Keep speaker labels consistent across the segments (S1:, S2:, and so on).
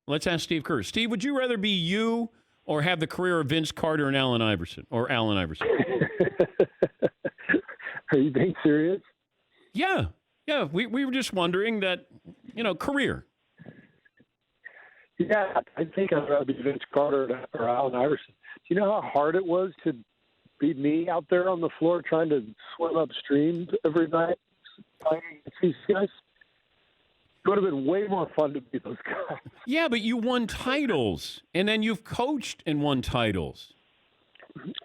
S1: Let's ask Steve Kerr. Steve, would you rather be you or have the career of Vince Carter and Allen Iverson? Or Allen Iverson?
S2: Are you being serious?
S1: Yeah. We were just wondering that, career.
S2: Yeah, I think I'd rather be Vince Carter or Allen Iverson. Do you know how hard it was to beat me out there on the floor trying to swim upstream every night playing against these guys? It would have been way more fun to beat those guys.
S1: Yeah, but you won titles, and then you've coached and won titles.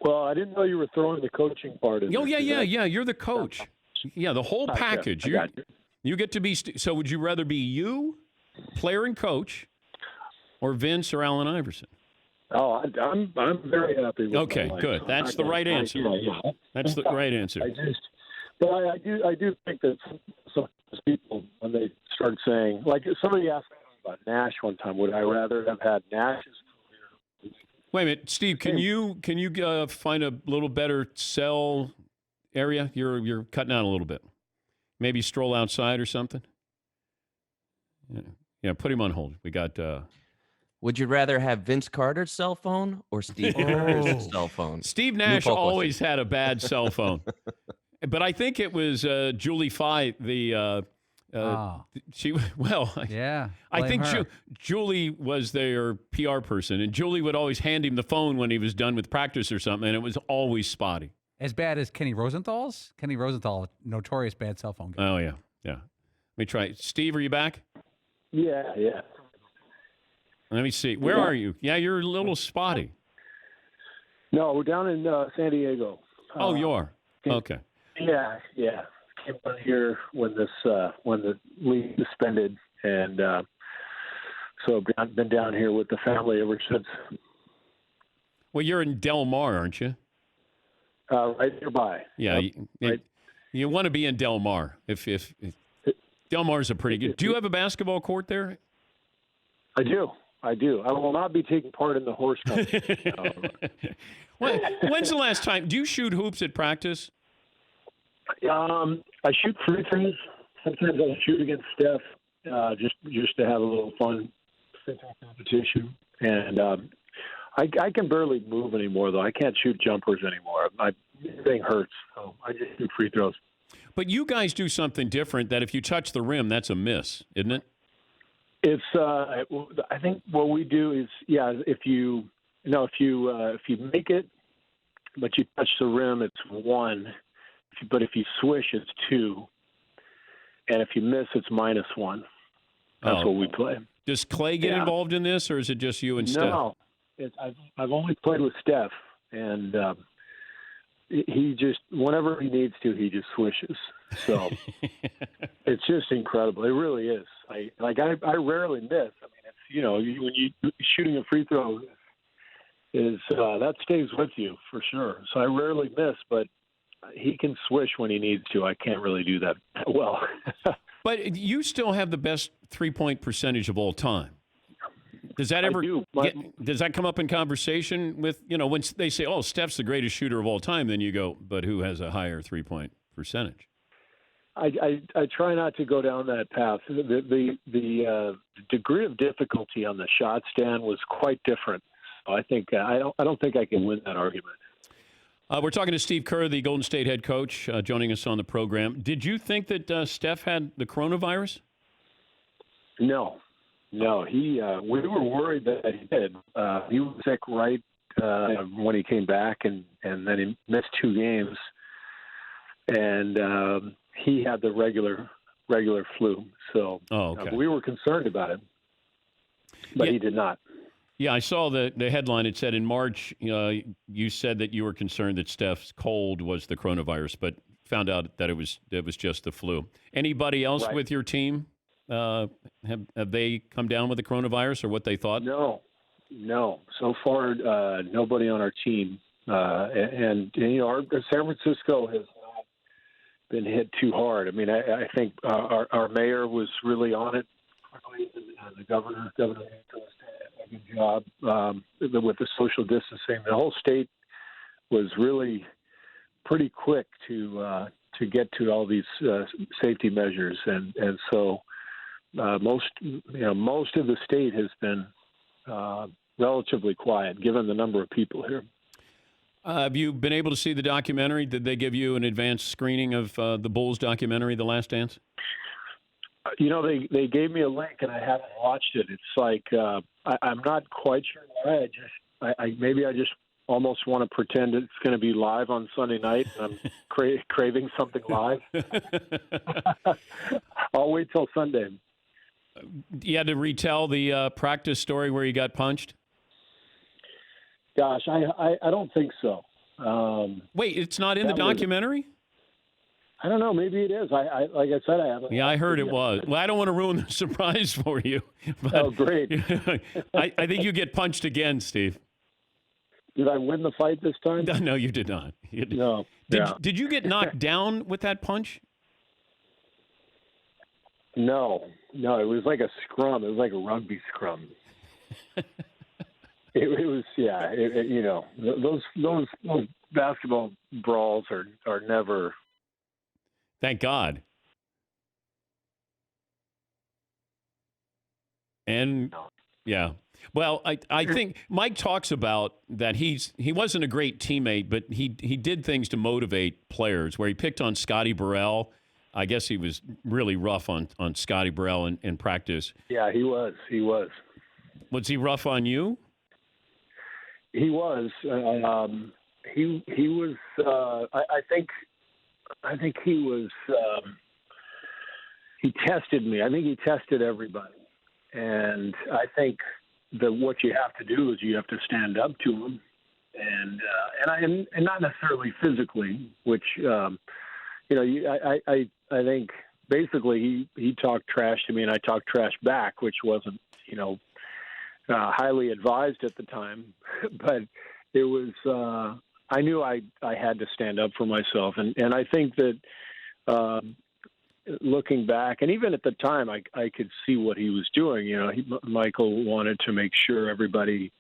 S2: Well, I didn't know you were throwing the coaching part in.
S1: Oh, yeah. You're the coach. Yeah, the whole package. You get to be. So, would you rather be you, player and coach, or Vince or Allen Iverson?
S2: Oh, I'm very happy with
S1: Okay,
S2: my life.
S1: good. That's the right answer.
S2: Yeah.
S1: That's the right answer.
S2: I do think that some people, when they start saying, like somebody asked me about Nash one time, would I rather have had Nash's career?
S1: Wait a minute, Steve. Can you find a little better cell area? You're cutting out a little bit. Maybe stroll outside or something. Yeah. Put him on hold. We got.
S3: Would you rather have Vince Carter's cell phone or Steve Kerr's cell phone?
S1: Steve Nash always had a bad cell phone, but I think it was Julie Fight. She
S4: yeah.
S1: I think Julie was their PR person, and Julie would always hand him the phone when he was done with practice or something, and it was always spotty.
S4: As bad as Kenny Rosenthal's? Kenny Rosenthal, notorious bad cell phone guy.
S1: Oh, yeah. Let me try. Steve, are you back?
S2: Yeah.
S1: Let me see. Where are you? Yeah, you're a little spotty.
S2: No, we're down in San Diego.
S1: Oh, you are? Okay.
S2: Yeah. Came down here when the league suspended, and so I've been down here with the family ever since.
S1: Well, you're in Del Mar, aren't you?
S2: Right nearby.
S1: Yeah, you want to be in Del Mar. If Del Mar's a pretty good. Do you have a basketball court there?
S2: I do. I will not be taking part in the horse competition.
S1: When's the last time? Do you shoot hoops at practice?
S2: I shoot free throws. Sometimes I'll shoot against Steph, just to have a little fun competition. And I can barely move anymore, though. I can't shoot jumpers anymore. My thing hurts, so I just do free throws.
S1: But you guys do something different. That if you touch the rim, that's a miss, isn't it?
S2: It's. I think what we do is, if you make it, but you touch the rim, it's 1. But if you swish, it's 2. And if you miss, it's -1. That's what we play.
S1: Does Clay get involved in this, or is it just you and Steph?
S2: No, I've only played with Steph, and he just, whenever he needs to, he just swishes. So it's just incredible. It really is. I rarely miss. I mean, when you shooting a free throw is that stays with you for sure. So I rarely miss, but he can swish when he needs to. I can't really do that well.
S1: But you still have the best 3-point percentage of all time. Does that ever does that come up in conversation with, when they say, "Oh, Steph's the greatest shooter of all time," then you go, "But who has a higher 3-point percentage?"
S2: I try not to go down that path. The degree of difficulty on the shot stand was quite different. So I think I don't think I can win that argument.
S1: We're talking to Steve Kerr, the Golden State head coach, joining us on the program. Did you think that Steph had the coronavirus?
S2: No. We were worried that he did. He was sick right when he came back, and then he missed 2 games, and he had the regular flu. So we were concerned about him, but he did not.
S1: Yeah, I saw the headline. It said in March, you said that you were concerned that Steph's cold was the coronavirus, but found out that it was just the flu. Anybody else with your team? Have they come down with the coronavirus or what they thought?
S2: No. So far, nobody on our team. And our San Francisco has not been hit too hard. I mean, I think our mayor was really on it. The governor did a good job with the social distancing. The whole state was really pretty quick to get to all these safety measures, and so most of the state has been relatively quiet, given the number of people here.
S1: Have you been able to see the documentary? Did they give you an advanced screening of the Bulls documentary, The Last Dance?
S2: They gave me a link, and I haven't watched it. It's like I'm not quite sure why. I just almost want to pretend it's going to be live on Sunday night, and I'm craving something live. I'll wait till Sunday.
S1: You had to retell the practice story where you got punched?
S2: Gosh, I don't think so.
S1: Wait, it's not in the documentary?
S2: I don't know. Maybe it is. I like I said, I haven't.
S1: Yeah, I heard it was. Well, I don't want to ruin the surprise for you. But
S2: oh, great.
S1: I think you get punched again, Steve.
S2: Did I win the fight this time?
S1: No, you did not.
S2: No.
S1: Did you get knocked down with that punch?
S2: No. It was like a scrum. It was like a rugby scrum. It was, yeah. Those basketball brawls are never.
S1: Thank God. And yeah. Well, I think Mike talks about that he wasn't a great teammate, but he did things to motivate players, where he picked on Scotty Burrell. I guess he was really rough on Scotty Burrell in practice.
S2: Yeah, he was.
S1: Was he rough on you?
S2: He was. He was. I think he was. He tested me. I think he tested everybody, and I think that what you have to do is you have to stand up to him, and not necessarily physically, which I think basically he talked trash to me and I talked trash back, which wasn't highly advised at the time, but it was. I knew I had to stand up for myself, and I think that looking back, and even at the time, I could see what he was doing. Michael wanted to make sure everybody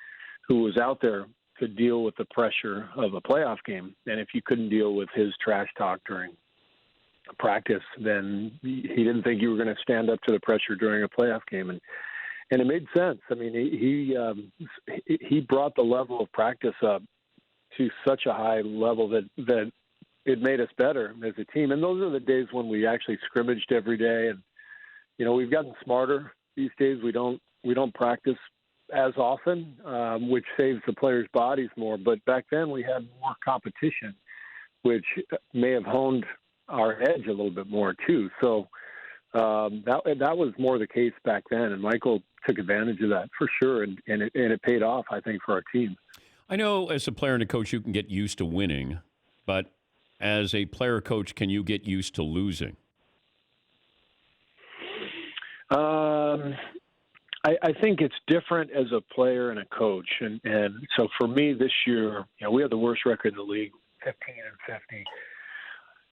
S2: who was out there could deal with the pressure of a playoff game, and if you couldn't deal with his trash talk during practice, then he didn't think you were going to stand up to the pressure during a playoff game, and it made sense. I mean, he brought the level of practice up to such a high level that it made us better as a team. And those are the days when we actually scrimmaged every day. And, we've gotten smarter these days. We don't practice as often, which saves the players' bodies more. But back then we had more competition, which may have honed our edge a little bit more too. So that was more the case back then. And Michael took advantage of that for sure. And it paid off, I think, for our team.
S1: I know as a player and a coach, you can get used to winning, but as a player coach, can you get used to losing?
S2: I think it's different as a player and a coach. And so for me this year, we had the worst record in the league,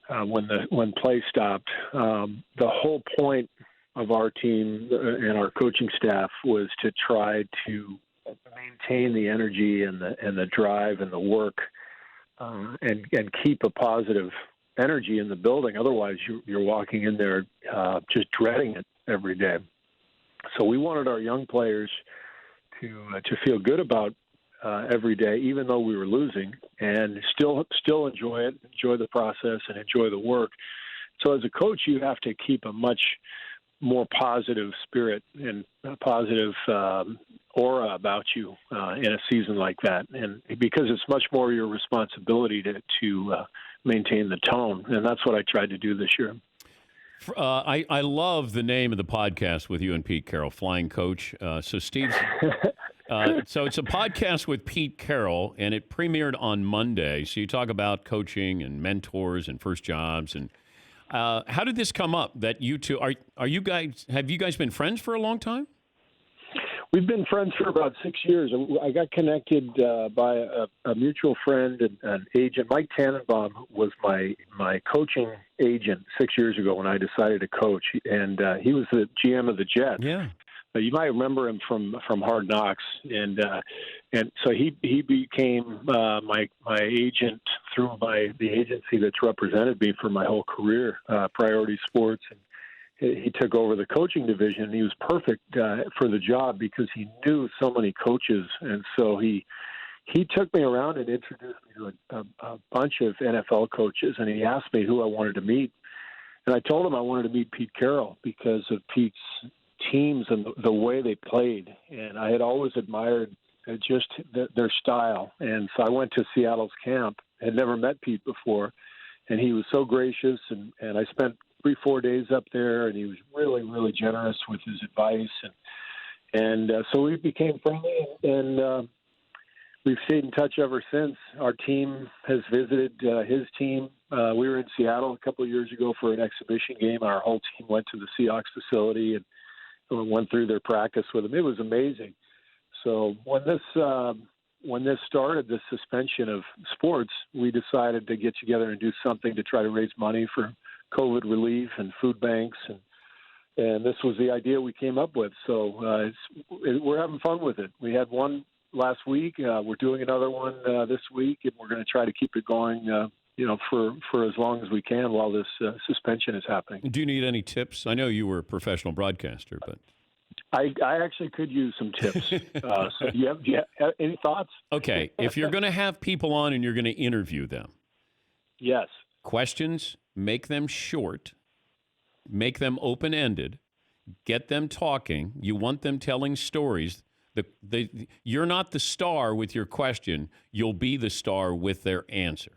S2: 15-50, when play stopped. The whole point of our team and our coaching staff was to try to maintain the energy and the drive and the work, and keep a positive energy in the building. Otherwise, you're walking in there just dreading it every day. So we wanted our young players to feel good about every day, even though we were losing, and still enjoy it, enjoy the process, and enjoy the work. So as a coach, you have to keep a much more positive spirit and a positive aura about you in a season like that, and because it's much more your responsibility to maintain the tone, and that's what I tried to do this year.
S1: I love the name of the podcast with you and Pete Carroll, Flying Coach. So Steve, so it's a podcast with Pete Carroll, and it premiered on Monday. So you talk about coaching and mentors and first jobs, and how did this come up that you two have you guys been friends for a long time?
S2: We've been friends for about 6 years. I got connected by a mutual friend and an agent. Mike Tannenbaum was my coaching agent 6 years ago when I decided to coach, and he was the GM of the Jets.
S1: Yeah.
S2: You might remember him from Hard Knocks, and so he became my agent through the agency that's represented me for my whole career, Priority Sports, he took over the coaching division. And he was perfect for the job because he knew so many coaches, and so he took me around and introduced me to a bunch of NFL coaches, and he asked me who I wanted to meet. And I told him I wanted to meet Pete Carroll because of Pete's teams and the way they played. And I had always admired just their style. And so I went to Seattle's camp, had never met Pete before, and he was so gracious. And I spent 3-4 days up there, and he was really, really generous with his advice. And so we became friendly, and we've stayed in touch ever since. Our team has visited his team. We were in Seattle a couple of years ago for an exhibition game. Our whole team went to the Seahawks facility and went through their practice with them. It was amazing. So when this started, this suspension of sports, we decided to get together and do something to try to raise money for COVID relief and food banks, and this was the idea we came up with. So we're having fun with it. We had one last week. We're doing another one this week, and we're going to try to keep it going, for as long as we can while this suspension is happening.
S1: Do you need any tips? I know you were a professional broadcaster, but
S2: I actually could use some tips. So do you have any thoughts?
S1: Okay, if you're going to have people on and you're going to interview them,
S2: yes.
S1: Questions, make them short, make them open-ended, get them talking. You want them telling stories. You're not the star with your question. You'll be the star with their answer.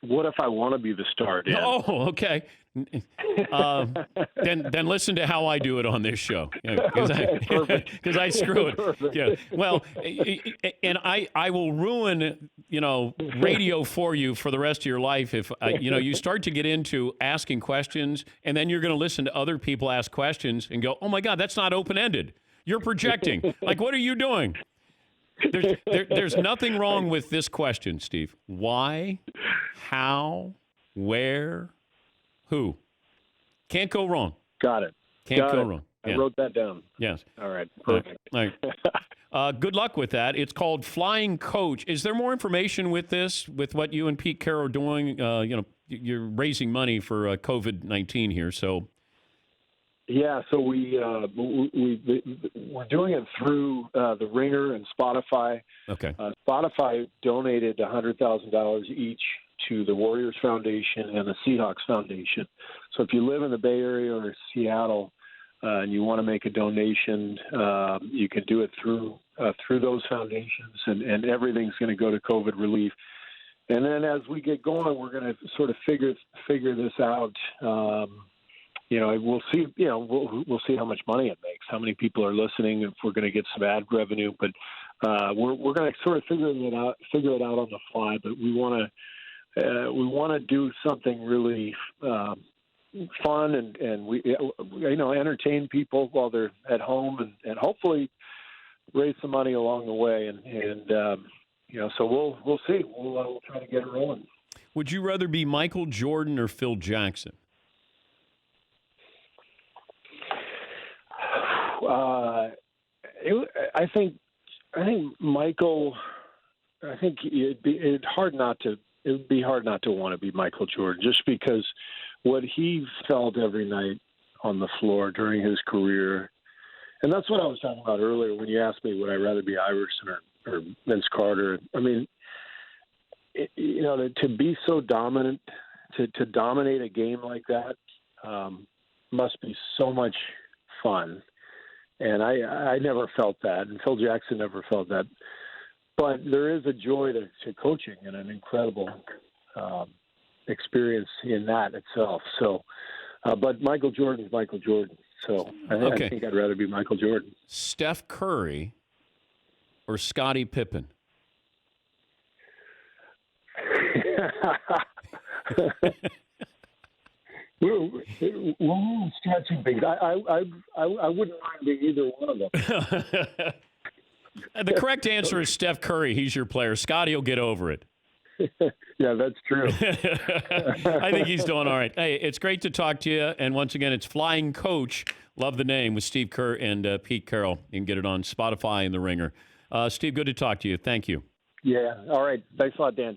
S2: What if I want to be the star, Dan?
S1: Oh, okay. Then listen to how I do it on this show, because I screw it.
S2: Perfect.
S1: Yeah. Well, and I will ruin radio for you for the rest of your life if you start to get into asking questions, and then you're going to listen to other people ask questions and go, oh my God, that's not open ended. You're projecting. Like, what are you doing? There's nothing wrong with this question, Steve. Why? How? Where? Who? Can't go wrong.
S2: Got it.
S1: Can't go wrong.
S2: I wrote that down.
S1: Yes.
S2: All right. Perfect.
S1: All right. Good luck with that. It's called Flying Coach. Is there more information with this, with what you and Pete Kerr are doing? You're raising money for COVID-19 here, so.
S2: Yeah, so we're doing it through the Ringer and Spotify.
S1: Okay.
S2: Spotify donated $100,000 each to the Warriors Foundation and the Seahawks Foundation. So if you live in the Bay Area or Seattle and you want to make a donation, you can do it through those foundations, and everything's going to go to COVID relief. And then as we get going, we're going to sort of figure this out. We'll see. We'll see how much money it makes, how many people are listening, if we're going to get some ad revenue. But we're going to sort of figure it out on the fly. But we want to do something really fun and we entertain people while they're at home and hopefully raise some money along the way. So we'll see. We'll try to get it rolling.
S1: Would you rather be Michael Jordan or Phil Jackson?
S2: I think Michael. I think it'd be hard not to want to be Michael Jordan, just because what he felt every night on the floor during his career, and that's what I was talking about earlier when you asked me would I rather be Iverson or Vince Carter. I mean, to be so dominant, to dominate a game like that, must be so much fun. And I never felt that, and Phil Jackson never felt that. But there is a joy to coaching and an incredible experience in that itself. So, but Michael Jordan is Michael Jordan. So I think I'd rather be Michael Jordan.
S1: Steph Curry or Scottie Pippen?
S2: We're stretching things. I wouldn't mind being either one of them.
S1: The correct answer is Steph Curry. He's your player. Scottie will get over it.
S2: Yeah, that's true.
S1: I think he's doing all right. Hey, it's great to talk to you. And once again, it's Flying Coach. Love the name, with Steve Kerr and Pete Carroll. You can get it on Spotify and The Ringer. Steve, good to talk to you. Thank you.
S2: Yeah. All right. Thanks a lot, Dan.